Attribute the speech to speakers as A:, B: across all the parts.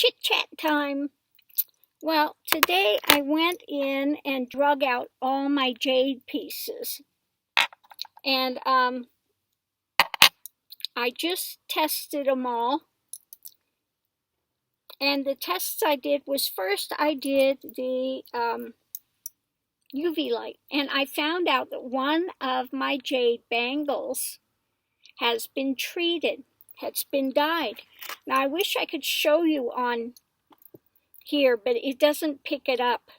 A: chit chat time. Well, today I went in and drug out all my jade pieces. And I just tested them all. And the tests I did was, first I did the UV light. And I found out that one of my jade bangles has been treated, has been dyed. Now I wish I could show you on here, but it doesn't pick it up,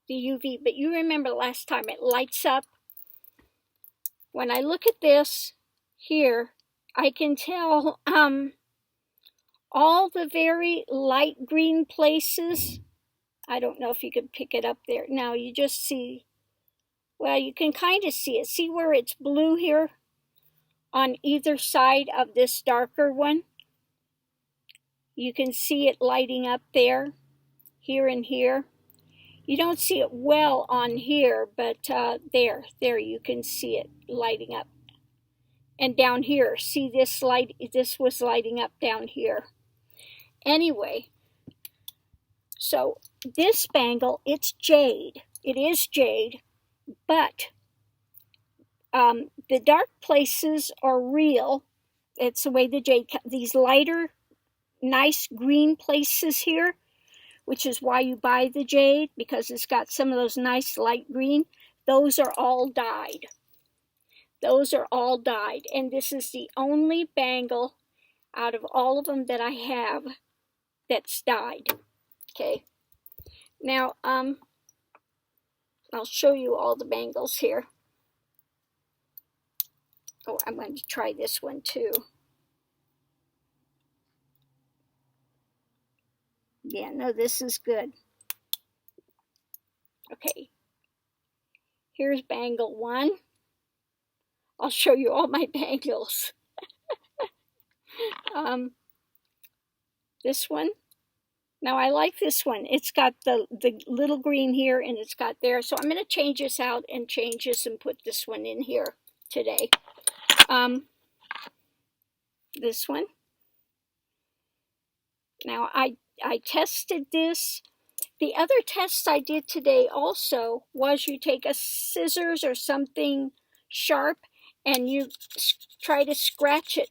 A: the UV. But you remember last time it lights up. When I look at this here, I can tell all the very light green places. I don't know if you can pick it up there. Now you just see, well, you can kind of see it. See where it's blue here on either side of this darker one? You can see it lighting up there, here and here. You don't see it well on here, but there you can see it lighting up. And down here, see this light, this was lighting up down here. Anyway, so this bangle, it's jade. It is jade, but the dark places are real. It's the way the jade, these lighter, nice green places here, which is why you buy the jade, because it's got some of those nice light green. Those are all dyed. Those are all dyed. And this is the only bangle out of all of them that I have that's dyed. Okay. Now, I'll show you all the bangles here. Oh, I'm going to try this one too. Yeah, no, this is good. Okay. Here's bangle one. I'll show you all my bangles. This one. Now I like this one. It's got the little green here and it's got there. So I'm going to change this out and change this and put this one in here today. This one. Now I tested this. The other test I did today also was you take a scissors or something sharp and you try to scratch it.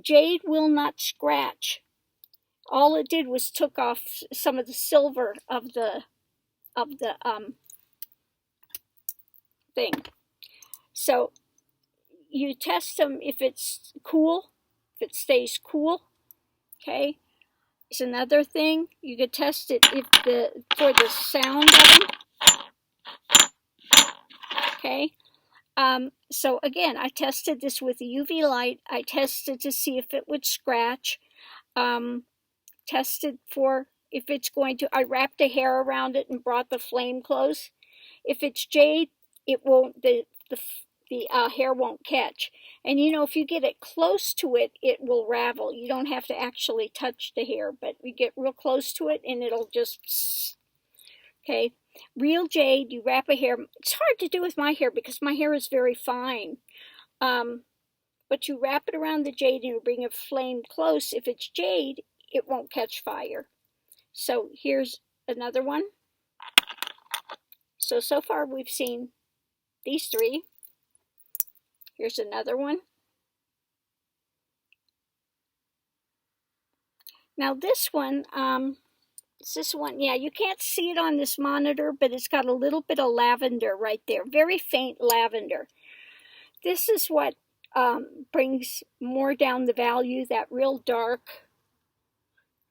A: Jade will not scratch. All it did was took off some of the silver of the thing. So you test them if it's cool, if it stays cool. Okay. It's another thing. You could test it for the sound of them. Okay. So again, I tested this with the UV light. I tested to see if it would scratch. Tested for if it's going to. I wrapped a hair around it and brought the flame close. If it's jade, it won't. The hair won't catch. And you know, if you get it close to it, it will ravel. You don't have to actually touch the hair, but you get real close to it and it'll just. Okay. Real jade, you wrap a hair. It's hard to do with my hair because my hair is very fine. But you wrap it around the jade and you bring a flame close. If it's jade, it won't catch fire. So here's another one. So far we've seen these three. Here's another one. Now this one, yeah, you can't see it on this monitor, but it's got a little bit of lavender right there. Very faint lavender. This is what brings more down the value, that real dark,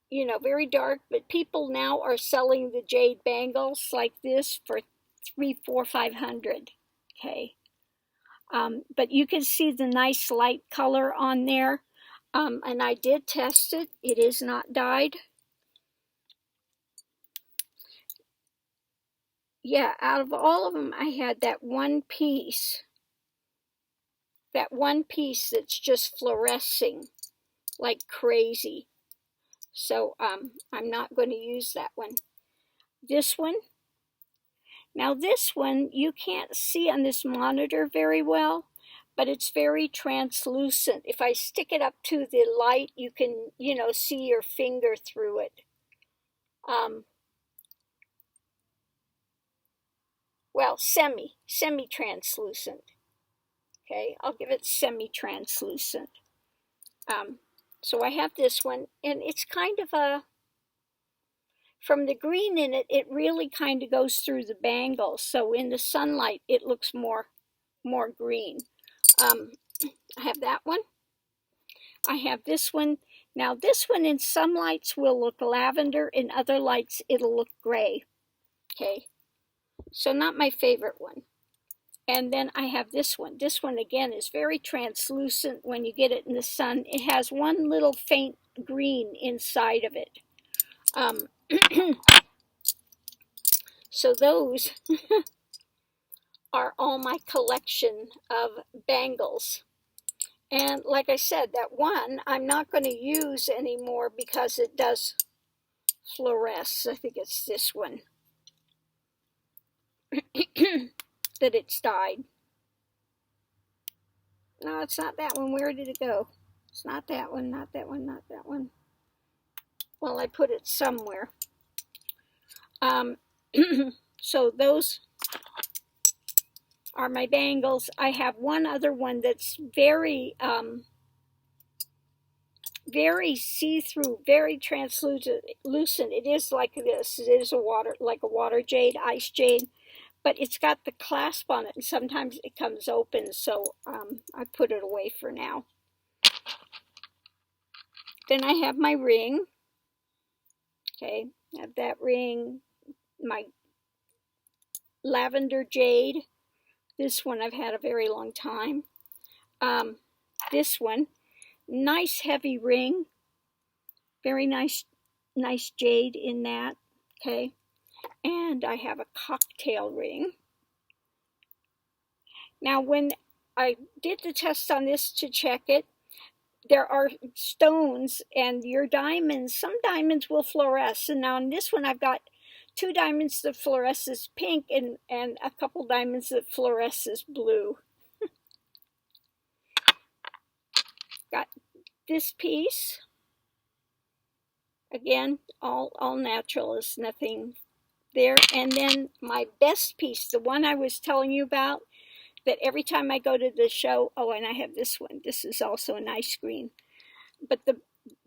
A: you know, very dark. But people now are selling the jade bangles like this for $300, $400, $500. Okay. But you can see the nice light color on there. And I did test it. It is not dyed. Yeah, out of all of them, I had that one piece. That one piece that's just fluorescing like crazy. So I'm not going to use that one. This one. Now this one, you can't see on this monitor very well, but it's very translucent. If I stick it up to the light, you can, you know, see your finger through it. Well, semi-translucent. Okay, I'll give it semi-translucent. So I have this one, and it's kind of from the green in it, it really kind of goes through the bangle. So in the sunlight, it looks more green. I have that one. I have this one. Now this one in some lights will look lavender, in other lights it'll look gray. Okay, so not my favorite one. And then I have this one. This one again is very translucent when you get it in the sun. It has one little faint green inside of it. So those are all my collection of bangles. And like I said, that one I'm not going to use anymore because it does fluoresce. I think it's this one that it's dyed. No, it's not that one. Where did it go? It's not that one, not that one, not that one. Well, I put it somewhere. So those are my bangles. I have one other one that's very see-through, very translucent. It is like this. It is like a water jade, ice jade, but it's got the clasp on it, and sometimes it comes open, so I put it away for now. Then I have my ring. Okay, I have that ring, my lavender jade. This one I've had a very long time. This one, nice heavy ring, very nice jade in that. Okay, and I have a cocktail ring. Now when I did the test on this to check it, there are stones and your diamonds, some diamonds will fluoresce. And now in this one I've got 2 diamonds that fluoresces pink and a couple diamonds that fluoresces blue. Got this piece. Again, all natural, is nothing there. And then my best piece, the one I was telling you about, that every time I go to the show, oh, and I have this one. This is also a nice green. But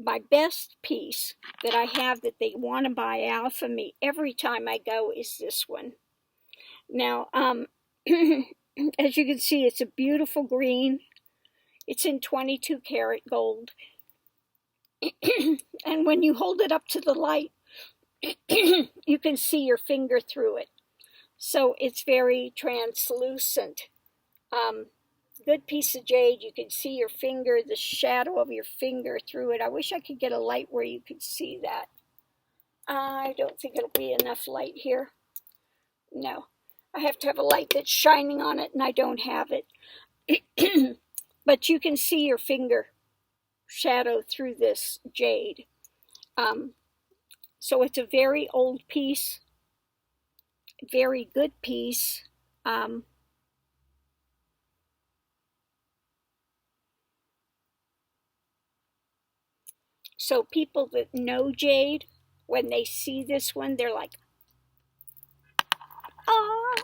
A: my best piece that I have that they want to buy out of me every time I go is this one. Now, as you can see, it's a beautiful green. It's in 22 karat gold. And when you hold it up to the light, you can see your finger through it. So it's very translucent. Good piece of jade. You can see your finger, the shadow of your finger through it. I wish I could get a light where you could see that. I don't think it'll be enough light here. No, I have to have a light that's shining on it, and I don't have it. But you can see your finger shadow through this jade. So it's a very old piece, very good piece. So people that know jade, when they see this one, they're like, oh.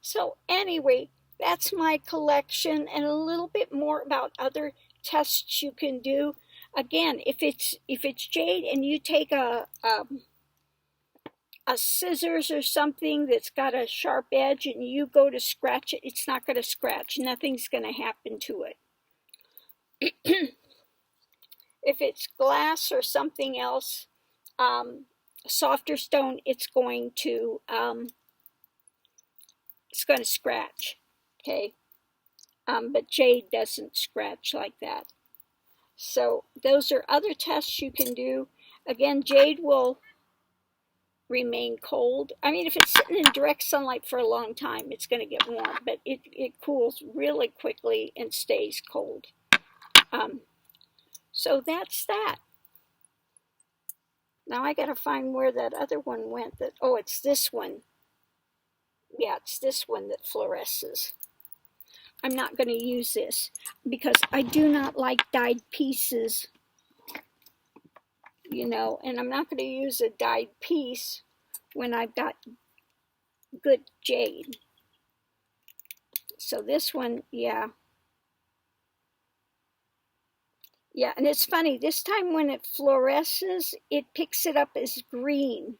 A: So anyway, that's my collection, and a little bit more about other tests you can do. Again, if it's jade and you take a scissors or something that's got a sharp edge and you go to scratch it, it's not going to scratch. Nothing's going to happen to it. If it's glass or something else, softer stone, it's going to scratch. Okay, but jade doesn't scratch like that. So those are other tests you can do. Again, jade will remain cold. I mean, if it's sitting in direct sunlight for a long time, it's going to get warm, but it cools really quickly and stays cold. So that's that. Now I got to find where that other one went. Oh, it's this one. Yeah, it's this one that fluoresces. I'm not going to use this because I do not like dyed pieces you know, and I'm not going to use a dyed piece when I've got good jade. So this one, yeah. Yeah, and it's funny, this time when it fluoresces, it picks it up as green,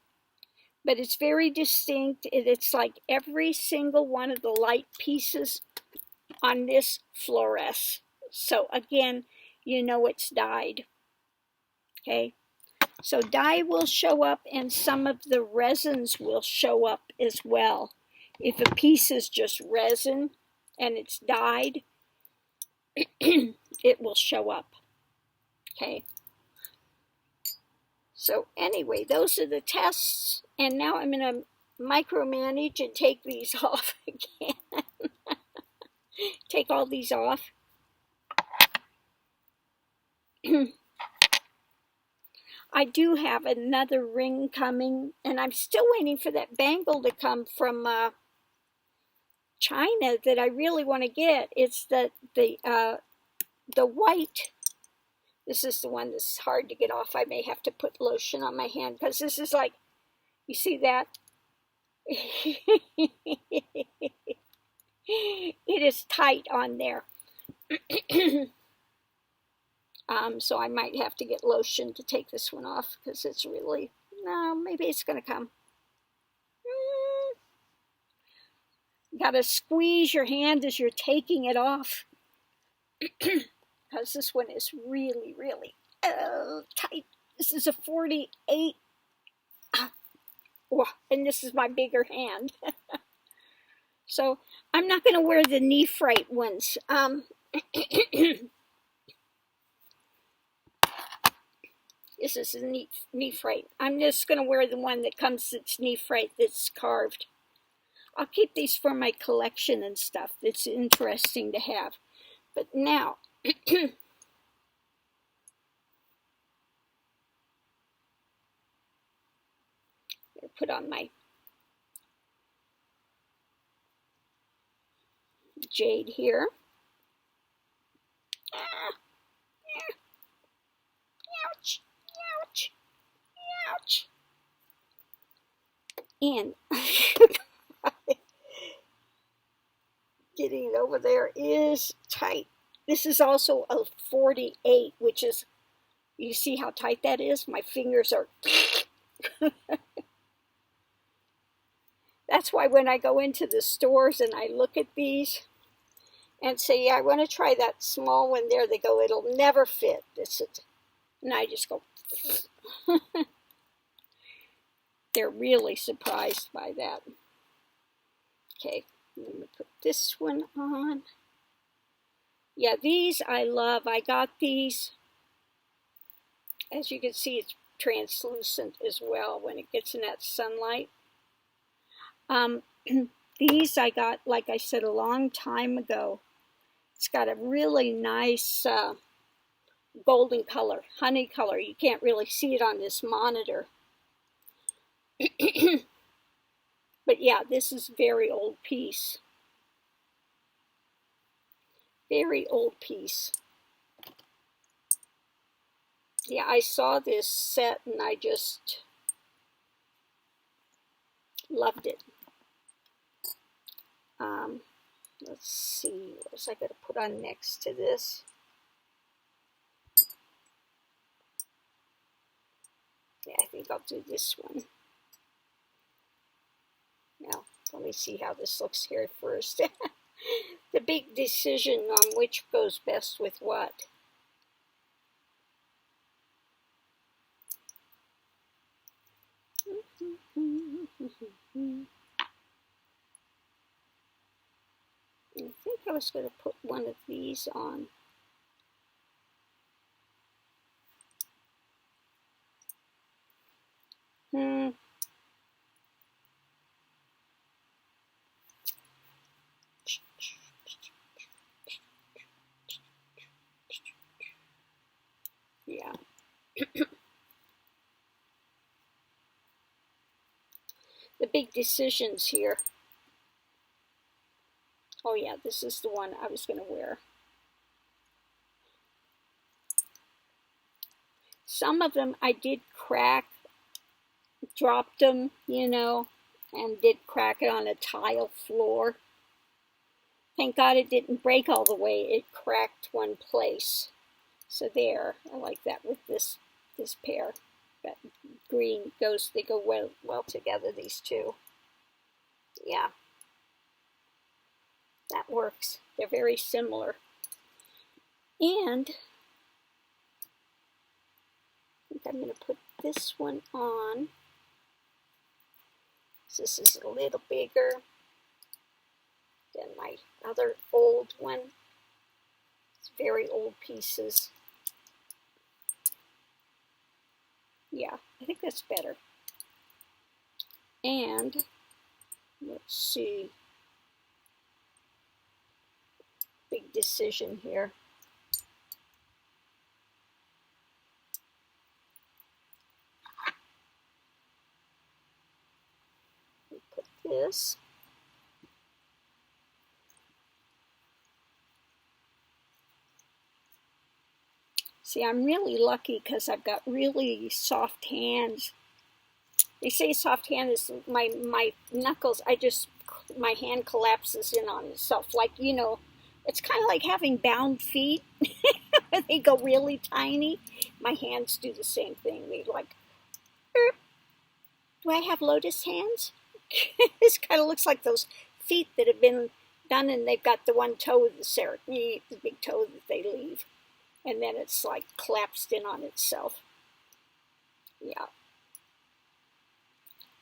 A: but it's very distinct. It's like every single one of the light pieces on this fluoresce. So again, you know it's dyed. Okay, so dye will show up and some of the resins will show up as well. If a piece is just resin and it's dyed, it will show up. Okay. So anyway, those are the tests. And now I'm going to micromanage and take these off again. Take all these off. I do have another ring coming, and I'm still waiting for that bangle to come from China that I really want to get. It's the white. This is the one that's hard to get off. I may have to put lotion on my hand because this is like, you see that? It is tight on there. So I might have to get lotion to take this one off because it's really, no, maybe it's going to come. Got to squeeze your hand as you're taking it off because this one is really, really tight. This is a 48. And this is my bigger hand. So I'm not going to wear the knee fright ones. This is a knee fright. I'm just going to wear the one that comes that's knee fright that's carved. I'll keep these for my collection and stuff. It's interesting to have. But now, I'll put on my jade here. Ouch, ouch, ouch. And getting it over there is tight. This is also a 48, which is, you see how tight that is? My fingers are... That's why when I go into the stores and I look at these and say, yeah, I want to try that small one there, they go, it'll never fit. And I just go... They're really surprised by that. Okay, let me put this one on. Yeah, these I love. I got these. As you can see, it's translucent as well when it gets in that sunlight. These I got, like I said, a long time ago. It's got a really nice golden color, honey color. You can't really see it on this monitor. But yeah, this is very old piece. Very old piece. Yeah, I saw this set and I just loved it. Let's see, what was I going to put on next to this? Yeah, I think I'll do this one. Now, let me see how this looks here first. The big decision on which goes best with what. I think I was going to put one of these on. Yeah. The big decisions here. Oh yeah, this is the one I was going to wear. Some of them I did crack, dropped them, you know, and did crack it on a tile floor. Thank God it didn't break all the way. It cracked one place. So there, I like that with this pair. That green goes, they go well together, these two. Yeah, that works. They're very similar. And I think I'm going to put this one on. So this is a little bigger than my other old one. It's very old pieces. Yeah, I think that's better. And let's see. Big decision here. Put this. See, I'm really lucky because I've got really soft hands. They say soft hand is my knuckles. My hand collapses in on itself. Like, you know, it's kind of like having bound feet. They go really tiny. My hands do the same thing. They like, do I have lotus hands? This kind of looks like those feet that have been done and they've got the one toe of the big toe that they leave. And then it's like collapsed in on itself. Yeah.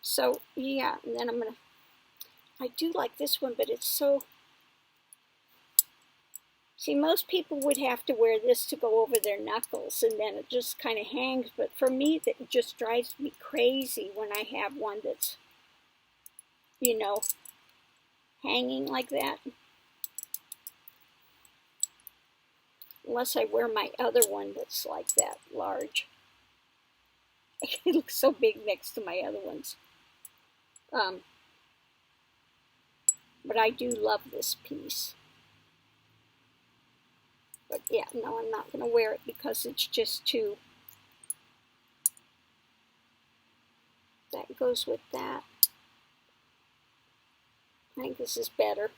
A: So, yeah, and then I do like this one, but it's so, see, most people would have to wear this to go over their knuckles, and then it just kind of hangs, but for me, that just drives me crazy when I have one that's, you know, hanging like that. Unless I wear my other one that's like that, large. It looks so big next to my other ones. But I do love this piece. But yeah, no, I'm not going to wear it because it's just too... That goes with that. I think this is better.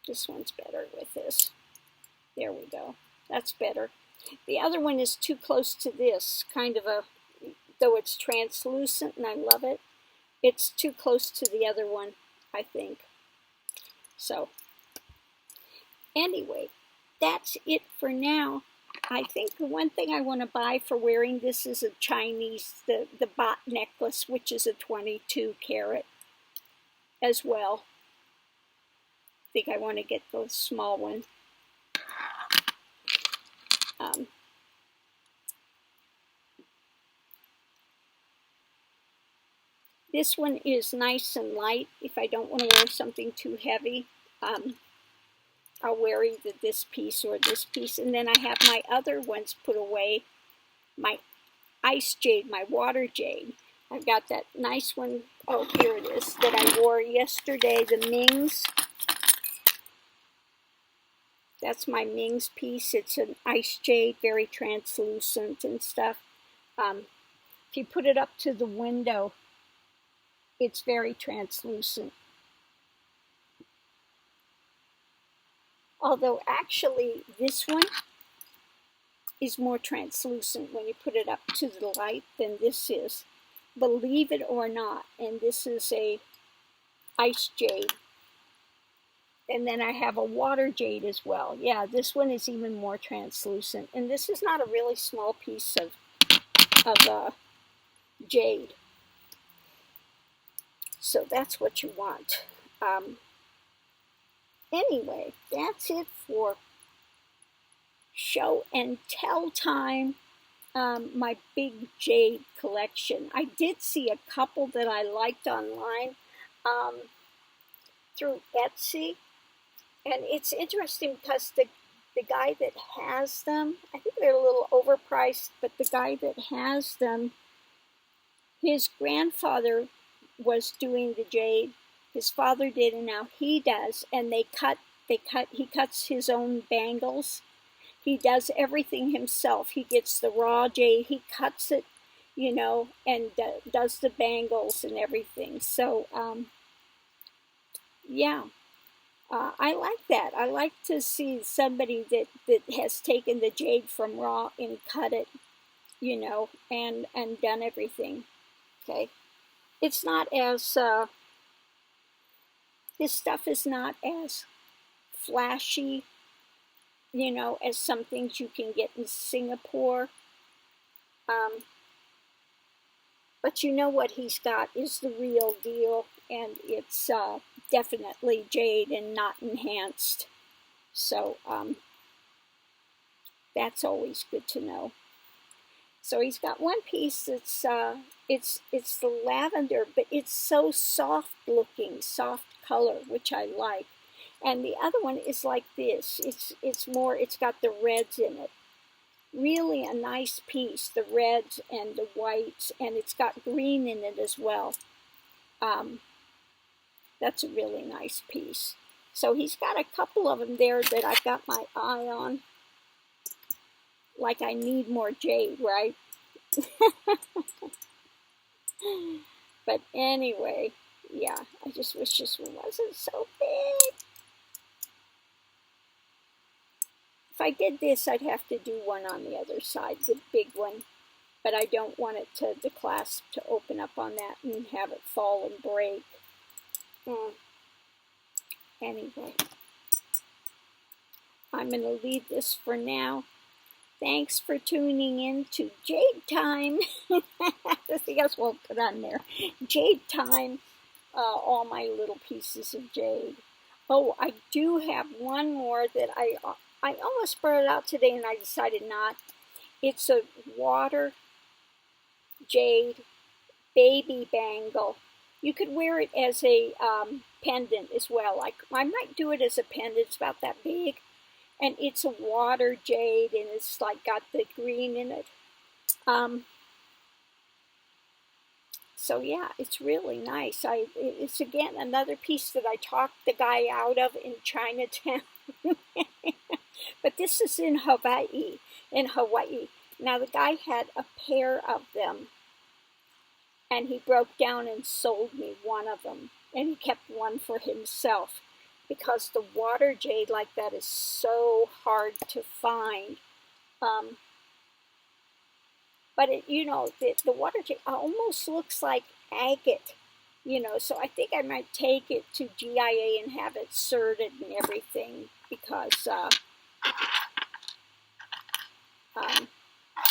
A: This one's better with this. There we go. That's better. The other one is too close to this, kind of a, though it's translucent and I love it, it's too close to the other one, I think. So, anyway, that's it for now. I think the one thing I want to buy for wearing this is a Chinese, the bot necklace, which is a 22 carat as well. I think I want to get the small one. This one is nice and light. If I don't want to wear something too heavy, I'll wear either this piece or this piece. And then I have my other ones put away. My ice jade, my water jade. I've got that nice one, oh, here it is, that I wore yesterday, the Ming's. That's my Ming's piece. It's an ice jade, very translucent and stuff. If you put it up to the window, it's very translucent. Although actually this one is more translucent when you put it up to the light than this is. Believe it or not. And this is a ice jade. And then I have a water jade as well. Yeah, this one is even more translucent. And this is not a really small piece of jade. So that's what you want. Anyway, that's it for show and tell time. My big jade collection. I did see a couple that I liked online through Etsy. And it's interesting because the guy that has them, I think they're a little overpriced, but the guy that has them, his grandfather was doing the jade. His father did, and now he does. And he cuts his own bangles. He does everything himself. He gets the raw jade, he cuts it, you know, and does the bangles and everything. So, yeah, I like that. I like to see somebody that has taken the jade from raw and cut it, you know, and done everything. Okay, it's not as this stuff is not as flashy, you know, as some things you can get in Singapore. Um, but you know what he's got is the real deal, and it's definitely jade and not enhanced. So that's always good to know. So he's got one piece that's it's the lavender, but it's so soft looking, soft color, which I like. And the other one is like this. It's more. It's got the reds in it. Really a nice piece. The reds and the whites, and it's got green in it as well. That's a really nice piece. So he's got a couple of them there that I've got my eye on. Like I need more jade, right? But anyway, yeah, I just wish this one wasn't so big. If I did this, I'd have to do one on the other side, the big one. But I don't want it to, the clasp to open up on that and have it fall and break. Anyway, I'm going to leave this for now. Thanks for tuning in to Jade Time. Nothing else won't put on there. Jade Time. All my little pieces of jade. Oh, I do have one more that I almost brought it out today and I decided not. It's a water jade baby bangle. You could wear it as a pendant as well. Like I might do it as a pendant. It's about that big. And it's a water jade, and it's like got the green in it. So yeah, it's really nice. It's again another piece that I talked the guy out of in Chinatown. But this is in Hawaii. Now the guy had a pair of them, and he broke down and sold me one of them, and he kept one for himself. Because the water jade like that is so hard to find. But it, you know, the water jade almost looks like agate, you know, so I think I might take it to GIA and have it certed and everything because,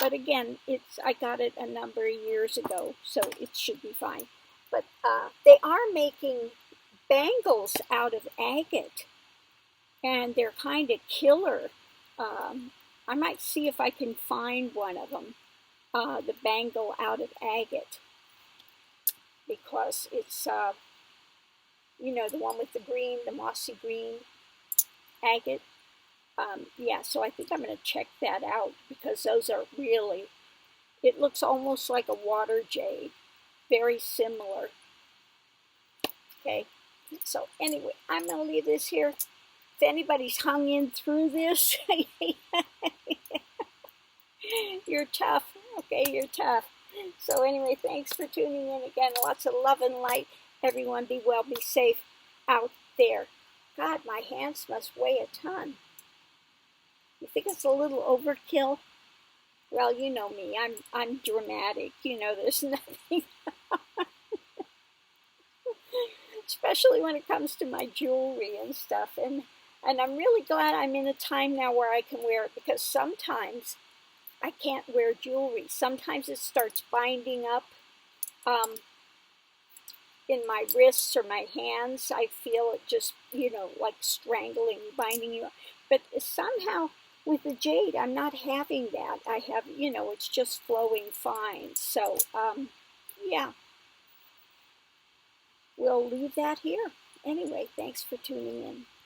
A: but again, I got it a number of years ago, so it should be fine. But they are making bangles out of agate, and they're kind of killer. I might see if I can find one of them, the bangle out of agate, because it's, you know, the one with the green, the mossy green agate. Yeah, so I think I'm going to check that out because those are really, it looks almost like a water jade, very similar. Okay. So anyway, I'm going to leave this here. If anybody's hung in through this, you're tough. Okay, you're tough. So anyway, thanks for tuning in again. Lots of love and light. Everyone be well, be safe out there. God, my hands must weigh a ton. You think it's a little overkill? Well, you know me. I'm dramatic. You know, there's nothing. Especially when it comes to my jewelry and stuff. And I'm really glad I'm in a time now where I can wear it, because sometimes I can't wear jewelry. Sometimes it starts binding up in my wrists or my hands. I feel it just, you know, like strangling, binding you up. But somehow with the jade, I'm not having that. I have, you know, it's just flowing fine. So, yeah. We'll leave that here. Anyway, thanks for tuning in.